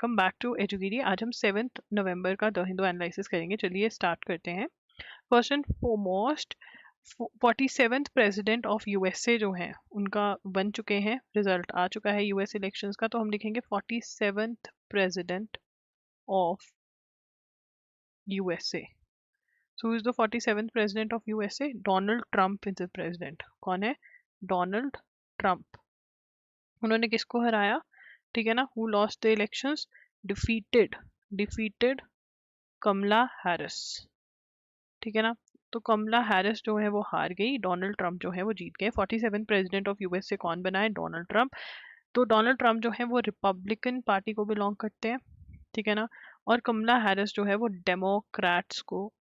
Come back to एजुकेटी। आज हम 7 नवंबर का द हिंदू एनालिसिस करेंगे। चलिए स्टार्ट करते हैं। First and foremost 47th president of USA जो हैं उनका बन चुके हैं, रिजल्ट आ चुका है यूएस इलेक्शंस का। तो हम लिखेंगे 47th president of USA. So is the 47th president of USA? Donald Trump is the president. कौन है? Donald Trump. उन्होंने किसको हराया? ठीक है ना, who lost the elections? Defeated Kamala Harris. ठीक है ना, तो कमला हैरिस जो है वो हार गई, डोनाल्ड ट्रंप जो है वो जीत गए। 47 प्रेसिडेंट ऑफ यूएस से कौन बना है? Donald Trump. तो डोनाल्ड ट्रंप जो है वो रिपब्लिकन पार्टी को बिलोंग करते हैं, ठीक है ना, और कमला हैरिस जो है वो डेमोक्रेट्स को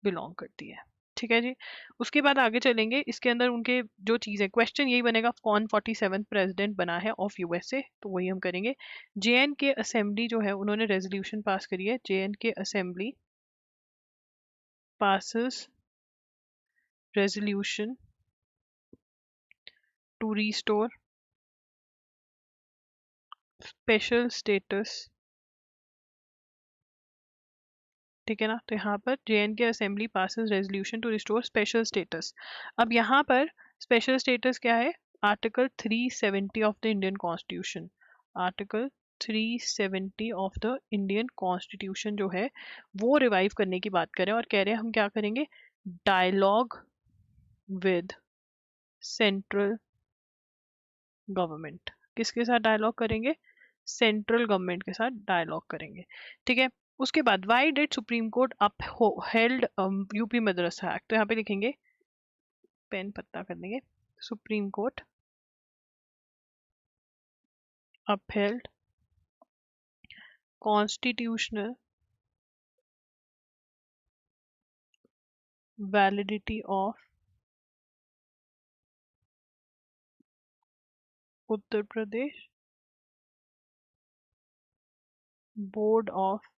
बिलोंग करती है। ठीक है जी। उसके बाद आगे चलेंगे, इसके अंदर उनके जो चीज़ है, क्वेश्चन यही बनेगा कौन 47th प्रेसिडेंट बना है ऑफ यूएसए, तो वही हम करेंगे। जेएन के असेंबली जो है उन्होंने रेजोल्यूशन पास करी है। जेएन के assembly passes resolution to restore special status। ठीक है ना, तो यहाँ पर J and K assembly passes resolution to restore special status. अब यहाँ पर स्पेशल स्टेटस क्या है? Article 370 of the Indian constitution. Article 370 of the Indian constitution जो है वो रिवाइव करने की बात करें, और कह रहे हैं हम क्या करेंगे? Dialogue with central government. किसके साथ डायलॉग करेंगे? सेंट्रल गवर्नमेंट के साथ डायलॉग करेंगे। ठीक है। उसके बाद why did supreme court upheld UP Madrasa act? तो यहाँ पे लिखेंगे, पेन पत्ता कर देंगे, supreme court upheld constitutional validity of Uttar Pradesh board of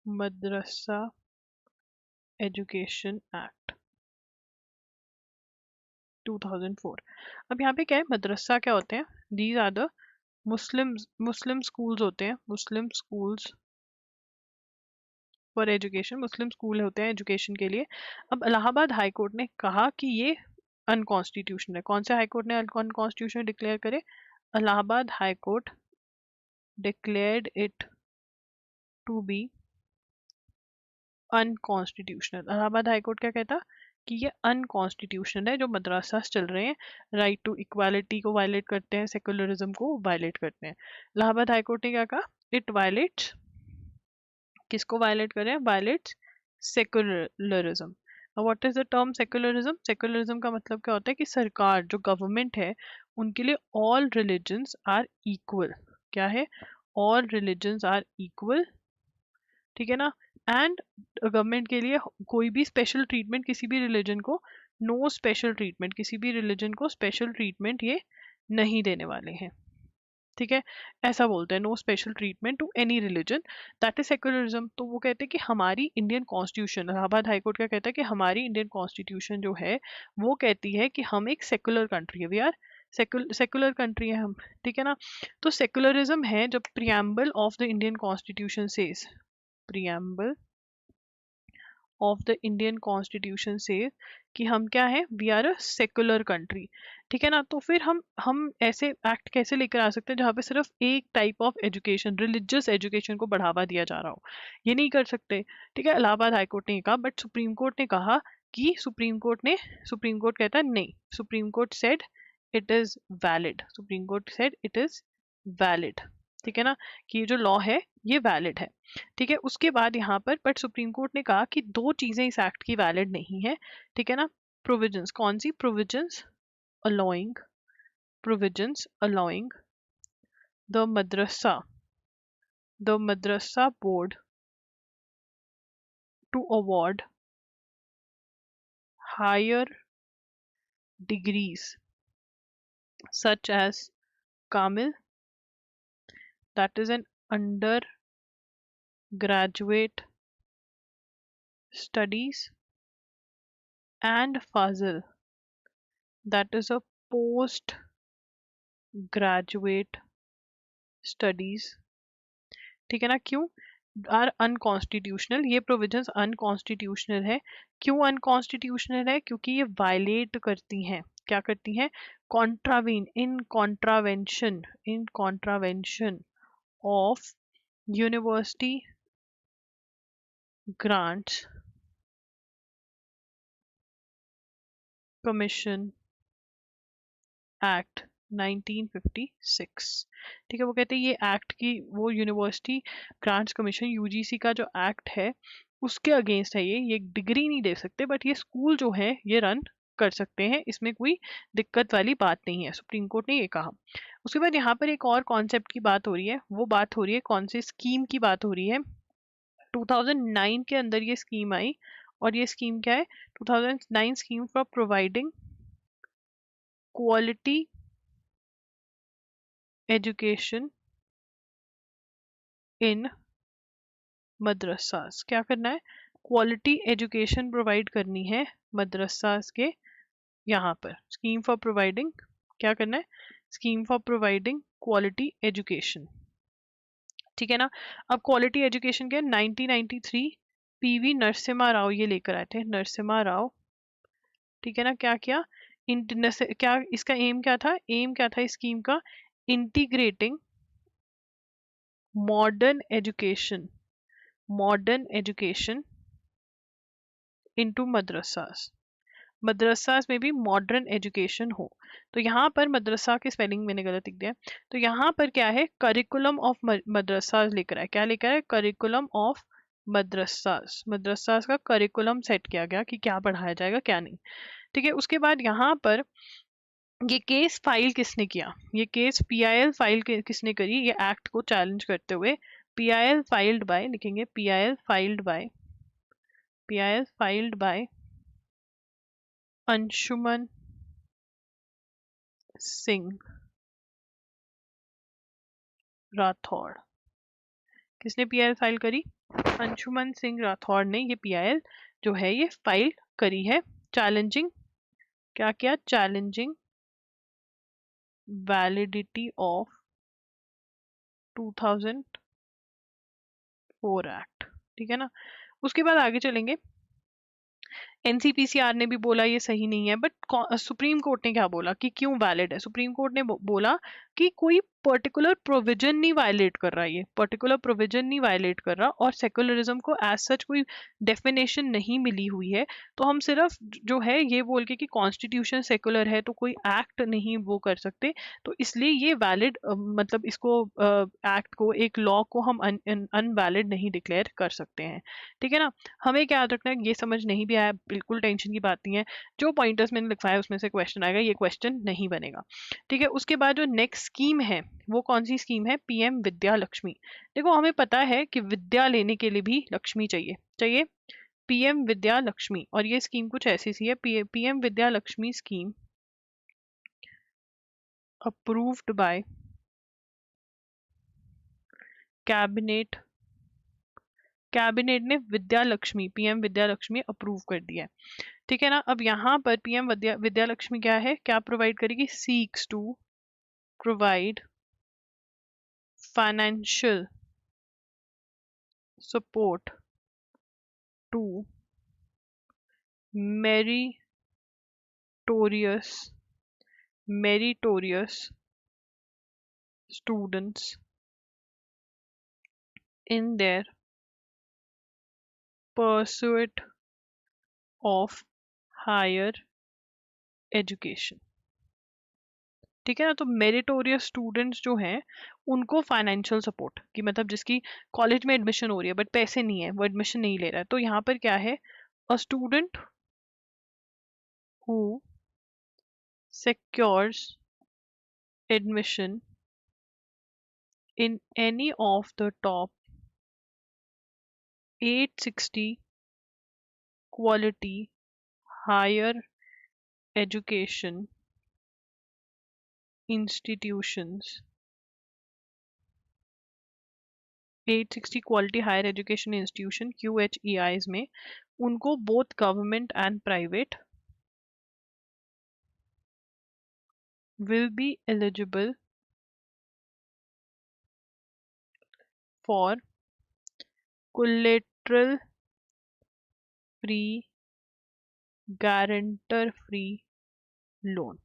Madrasa education act 2004। अब यहाँ पे क्या है? मदरसा क्या होते हैं? These are the Muslim schools होते हैं, Muslim schools for education. Muslim school होते हैं एजुकेशन के लिए। अब इलाहाबाद हाई कोर्ट ने कहा कि ये अनकॉन्स्टिट्यूशनल है। कौन से हाई कोर्ट ने अनकॉन्स्टिट्यूशनल डिक्लेयर करे? Allahabad high court declared it to be unconstitutional. Allahabad high court क्या कहता? कि ये अनकॉन्स्टिट्यूशनल है, जो मदरसास चल रहे हैं राइट टू इक्वालिटी को वायलेट करते हैं, सेकुलरिज्म को वायलेट करते हैं। इलाहाबाद हाई कोर्ट ने क्या कहा? इट वायलेट्स, किसको वायलेट करें? Violets secularism. What is the term secularism? Secularism का मतलब क्या होता है? कि सरकार, जो गवर्नमेंट है, उनके लिए ऑल रिलीजन्स आर इक्वल। क्या है? All religions are equal. ठीक है ना, एंड गवर्नमेंट के लिए कोई भी स्पेशल ट्रीटमेंट किसी भी रिलीजन को, नो स्पेशल ट्रीटमेंट, किसी भी रिलीजन को स्पेशल ट्रीटमेंट ये नहीं देने वाले हैं। ठीक है, ऐसा बोलते हैं, no special treatment to any religion, that is secularism. तो वो कहते हैं कि हमारी इंडियन कॉन्स्टिट्यूशन, इलाहाबाद हाईकोर्ट क्या कहता है? कि हमारी इंडियन कॉन्स्टिट्यूशन जो है वो कहती है कि हम एक सेक्युलर कंट्री है, वी आर सेक्युलर कंट्री है हम। ठीक है ना, तो सेक्युलरिज्म है जब preamble of the Indian constitution says, preamble of the Indian constitution से कि हम क्या है? We are a secular country. ठीक है ना, तो फिर हम ऐसे एक्ट कैसे लेकर आ सकते हैं जहाँ पे सिर्फ एक type of education, religious education को बढ़ावा दिया जा रहा हो? ये नहीं कर सकते। ठीक है, इलाहाबाद हाईकोर्ट ने कहा, बट सुप्रीम कोर्ट ने कहा कि सुप्रीम कोर्ट कहता है नहीं, supreme court said it is valid, supreme court said it is valid. ठीक है ना, कि ये जो लॉ है ये वैलिड है। ठीक है, उसके बाद यहाँ पर बट सुप्रीम कोर्ट ने कहा कि दो चीजें इस एक्ट की वैलिड नहीं है। ठीक है ना, प्रोविजंस। कौन सी provisions? Allowing, provisions allowing the madrasa, the madrasa board to award higher degrees such as Kamil, that is an undergraduate studies, and Fazil, that is a postgraduate studies, ठीक है ना, क्यों आर अनकॉन्स्टिट्यूशनल, ये प्रोविजंस अनकॉन्स्टिट्यूशनल है। क्यों unconstitutional है? क्योंकि ये वायलेट करती हैं, क्या करती हैं? Contravene, in contravention of university grants commission act 1956, ठीक है। वो कहते हैं ये एक्ट की, वो यूनिवर्सिटी ग्रांट्स कमीशन यूजीसी का जो एक्ट है उसके अगेंस्ट है। ये डिग्री नहीं दे सकते, बट ये स्कूल जो है ये रन कर सकते हैं, इसमें कोई दिक्कत वाली बात नहीं है, सुप्रीम कोर्ट ने ये कहा। उसके बाद यहाँ पर एक और कॉन्सेप्ट की बात हो रही है, वो बात हो रही है कौन सी स्कीम की बात हो रही है। 2009 के अंदर ये स्कीम आई, और ये स्कीम क्या है? 2009 scheme for providing quality education in madrasas. क्या करना है? क्वालिटी एजुकेशन प्रोवाइड करनी है मदरसास के यहाँ पर। स्कीम फॉर प्रोवाइडिंग, क्या करना है? Scheme for providing quality education, ठीक है ना। अब क्वालिटी एजुकेशन के 1993 पीवी नरसिम्हा राव ये लेकर आए थे, नरसिम्हा राव, ठीक है ना। क्या किया? क्या इसका एम क्या था? एम क्या था इस स्कीम का? Integrating modern education, modern education into madrasas, madrasas में भी मॉडर्न एजुकेशन हो। तो यहाँ पर मदरसा की स्पेलिंग मैंने गलत लिख दिया, तो यहाँ पर क्या है? करिकुलम ऑफ मदरसास लेकर आए। क्या लेकर आए? करिकुलम ऑफ मदरसास, मदरसास का करिकुलम सेट किया गया कि क्या पढ़ाया जाएगा क्या नहीं, ठीक है। उसके बाद यहाँ पर ये केस फाइल किसने किया? ये केस पीआईएल फाइल किसने करी ये एक्ट को चैलेंज करते हुए? पीआईएल फाइल्ड बाय, लिखेंगे PIL filed by, PIL filed by Anshuman Singh Rathore. किसने पीआईएल फाइल करी? अंशुमन सिंह राठौड़ ने ये पीआईएल जो है ये फाइल करी है, चैलेंजिंग, क्या किया? चैलेंजिंग वैलिडिटी ऑफ 2004 एक्ट, ठीक है ना। उसके बाद आगे चलेंगे। एनसीपीसीआर ने भी बोला ये सही नहीं है, बट सुप्रीम कोर्ट ने क्या बोला कि क्यों वैलिड है? सुप्रीम कोर्ट ने बोला कि कोई पर्टिकुलर प्रोविजन नहीं वायलेट कर रहा, ये पर्टिकुलर प्रोविजन नहीं वायलेट कर रहा, और सेकुलरिज्म को एज सच कोई डेफिनेशन नहीं मिली हुई है। तो हम सिर्फ जो है ये बोल के कि कॉन्स्टिट्यूशन सेकुलर है तो कोई एक्ट नहीं वो कर सकते, तो इसलिए ये वैलिड, मतलब इसको एक्ट को, एक लॉ को हम अनवैलिड नहीं डिक्लेयर कर सकते हैं, ठीक है ना। हमें क्या याद रखना है? ये समझ नहीं भी आया बिल्कुल टेंशन की बात नहीं है, जो पॉइंटर्स मैंने लिखवाया उसमें से क्वेश्चन आएगा, ये क्वेश्चन नहीं बनेगा, ठीक है। उसके बाद जो नेक्स्ट स्कीम है वो कौन सी स्कीम है? पीएम विद्या लक्ष्मी। देखो हमें पता है कि विद्या लेने के लिए भी लक्ष्मी चाहिए, चाहिए पीएम विद्या लक्ष्मी, और ये स्कीम कुछ ऐसी सी है, PM Vidya Lakshmi scheme approved by cabinet, cabinet ने विद्या लक्ष्मी, पीएम विद्या लक्ष्मी अप्रूव कर दिया है, ठीक है ना। अब यहाँ पर पीएम विद्या लक्ष्मी क्या है? क्या प्रोवाइड करेगी? Seeks to provide financial support to meritorious, meritorious students in their pursuit of higher education, ठीक है ना। तो मेरिटोरियस स्टूडेंट्स जो हैं उनको फाइनेंशियल सपोर्ट, कि मतलब जिसकी कॉलेज में एडमिशन हो रही है बट पैसे नहीं है, वो एडमिशन नहीं ले रहा है, तो यहाँ पर क्या है? A student who secures admission in any of the top 860 quality higher education institutions, 860 quality higher education institution QHEIs में, उनको both government and private will be eligible for collateral free guarantor free loan.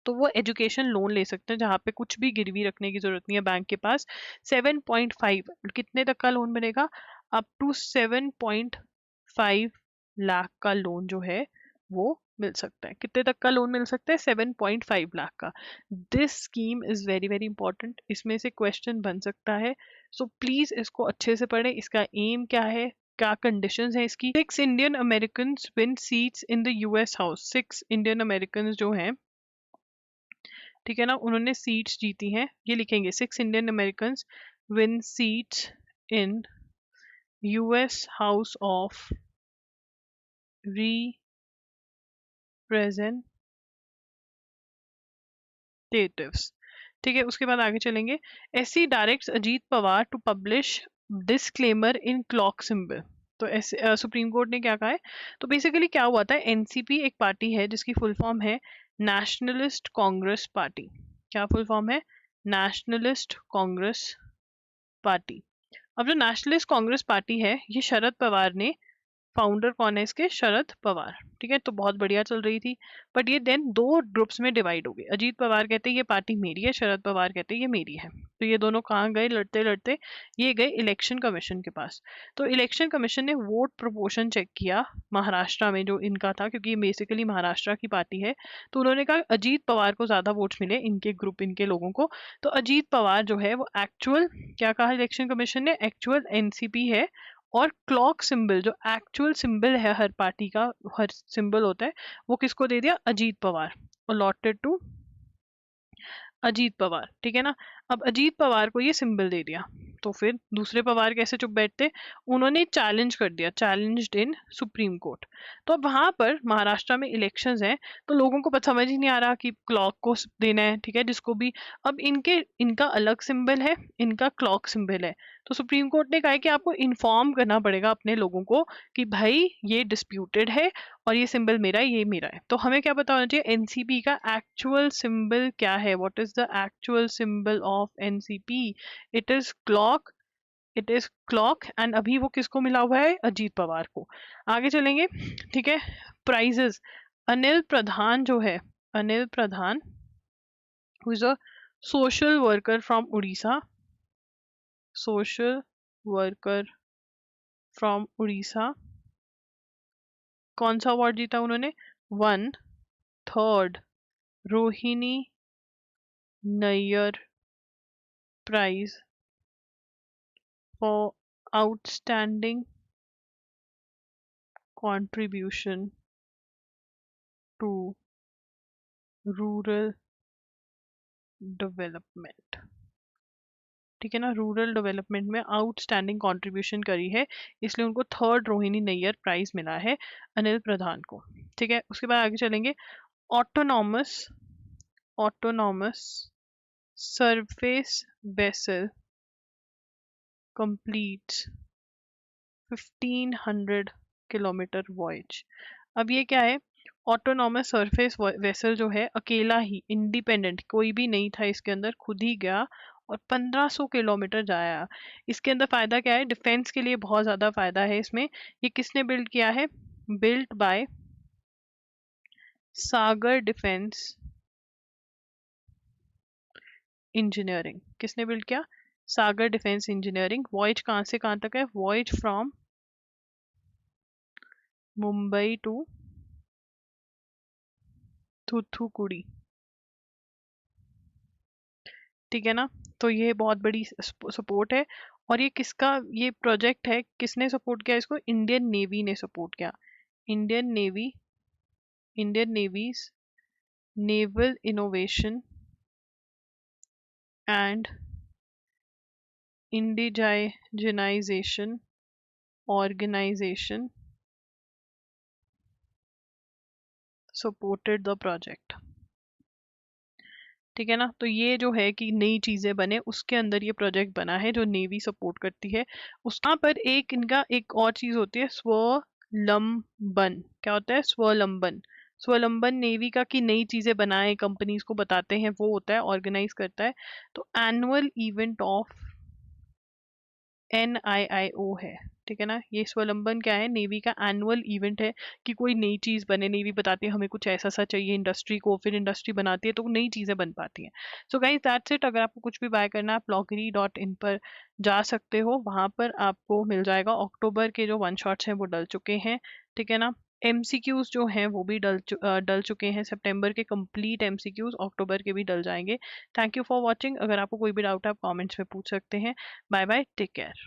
तो वो education loan ले सकते हैं जहाँ पे कुछ भी गिरवी रखने की जरूरत नहीं है बैंक के पास। 7.5 कितने तक का लोन मिलेगा? अप टू 7.5 लाख का लोन जो है वो मिल सकता है। कितने तक का लोन मिल सकता है? 7.5 लाख का। This scheme is very very important, इसमें से क्वेश्चन बन सकता है। सो प्लीज इसको अच्छे से पढ़ें। इसका एम क्या है, क्या कंडीशंस है इसकी। 6 Indian American win seats in the US house. 6 Indian American जो हैं, ठीक है ना, उन्होंने सीट्स जीती हैं। ये लिखेंगे 6 Indian American win seats in US House of Representatives. ठीक है, उसके बाद आगे चलेंगे। SC directs Ajit Pawar to publish disclaimer in clock symbol. तो ऐसे सुप्रीम कोर्ट ने क्या कहा है? तो बेसिकली क्या हुआ था, एनसीपी एक पार्टी है जिसकी फुल फॉर्म है नेशनलिस्ट कांग्रेस पार्टी। क्या फुल फॉर्म है? Nationalist Congress party. अब जो नेशनलिस्ट कांग्रेस पार्टी है, ये शरद पवार ने, फाउंडर कौन है इसके? शरद पवार। ठीक है, तो बहुत बढ़िया चल रही थी। बट ये देन दो ग्रुप्स में डिवाइड हो गई। अजीत पवार कहते हैं ये पार्टी मेरी है, शरद पवार कहते हैं ये मेरी है। तो ये दोनों कहाँ गए लड़ते लड़ते? ये गए इलेक्शन कमीशन के पास। तो इलेक्शन कमीशन ने वोट प्रोपोर्शन चेक किया महाराष्ट्र में जो इनका था, क्योंकि ये बेसिकली महाराष्ट्र की पार्टी है। तो उन्होंने कहा अजीत पवार को ज्यादा वोट्स मिले, इनके ग्रुप, इनके लोगों को। तो अजीत पवार जो है वो एक्चुअल, क्या कहा इलेक्शन कमीशन ने, एक्चुअल एनसीपी है। और क्लॉक सिंबल जो एक्चुअल सिंबल है हर पार्टी का, हर सिंबल होता है, वो किसको दे दिया? अजीत पवार। Allotted to Ajit Pawar. ठीक है ना। अब अजीत पवार को ये सिंबल दे दिया, तो फिर दूसरे पवार कैसे चुप बैठते? उन्होंने चैलेंज कर दिया, चैलेंज्ड इन सुप्रीम कोर्ट। तो अब वहां पर महाराष्ट्र में इलेक्शंस हैं, तो लोगों को पता समझ ही नहीं आ रहा कि क्लॉक को देना है, ठीक है, जिसको भी। अब इनका अलग सिंबल है, इनका क्लॉक सिंबल है। तो सुप्रीम कोर्ट ने कहा है कि आपको इन्फॉर्म करना पड़ेगा अपने लोगों को कि भाई ये डिस्प्यूटेड है और ये सिंबल मेरा है, ये मेरा है। तो हमें क्या पता होना चाहिए? एनसीपी का एक्चुअल सिंबल क्या है? What is the actual symbol of NCP? It is clock. It is clock. And अभी वो किसको मिला हुआ है? अजीत पवार को। आगे चलेंगे, ठीक है। प्राइजेस, अनिल प्रधान जो है, Anil Pradhan who is a social worker from Orissa, social worker from Orissa. कौन सा अवार्ड जीता उन्होंने? 1/3 Rohini Nayyar prize for outstanding contribution to rural development. ठीक है ना, रूरल डेवलपमेंट में आउटस्टैंडिंग कंट्रीब्यूशन करी है, इसलिए उनको 3rd रोहिणी नैयर प्राइज मिला है अनिल प्रधान को। ठीक है, उसके बाद आगे चलेंगे। Autonomous autonomous surface vessel completes 1500 kilometre voyage. अब ये क्या है? ऑटोनॉमस सरफेस वेसल जो है, अकेला ही, इंडिपेंडेंट, कोई भी नहीं था इसके अंदर, खुद ही गया और 1500 किलोमीटर जाया। इसके अंदर फायदा क्या है? डिफेंस के लिए बहुत ज्यादा फायदा है इसमें। ये किसने बिल्ड किया है? Built by Sagar defence engineering. किसने बिल्ड किया? सागर डिफेंस इंजीनियरिंग। वॉयज कहाँ से कहाँ तक है? Voyage from Mumbai to Thoothukudi. ठीक है ना। तो ये बहुत बड़ी सपोर्ट है। और ये किसका ये प्रोजेक्ट है? किसने सपोर्ट किया इसको? इंडियन नेवी ने सपोर्ट किया। Indian navy, Indian navy's naval innovation and indigenisation organisation supported the project. ठीक है ना। तो ये जो है कि नई चीजें बने, उसके अंदर ये प्रोजेक्ट बना है जो नेवी सपोर्ट करती है। उसका पर एक इनका एक और चीज होती है, स्वलंबन। क्या होता है? स्वलंबन। स्वलंबन नेवी का कि नई चीजें बनाए, कंपनीज को बताते हैं, वो होता है, ऑर्गेनाइज करता है। तो एनुअल इवेंट ऑफ NIIO है, ठीक है ना। ये स्वलंबन क्या है, नेवी का एनुअल इवेंट है कि कोई नई चीज बने। नेवी बताती है हमें कुछ ऐसा सा चाहिए इंडस्ट्री को, फिर इंडस्ट्री बनाती है तो नई चीजें बन पाती हैं। So guys that's it. अगर आपको कुछ भी बाय करना है आप loggery.in पर जा सकते हो, वहां पर आपको मिल जाएगा। अक्टूबर के जो वन शॉट्स हैं वो डल चुके हैं, ठीक है ना। एमसीक्यूज जो हैं वो भी डल चुके हैं। सितंबर के कंप्लीट एमसीक्यूज अक्टूबर के भी डल जाएंगे। Thank you for watching. अगर आपको कोई भी डाउट है आप कमेंट्स में पूछ सकते हैं। Bye bye, take care.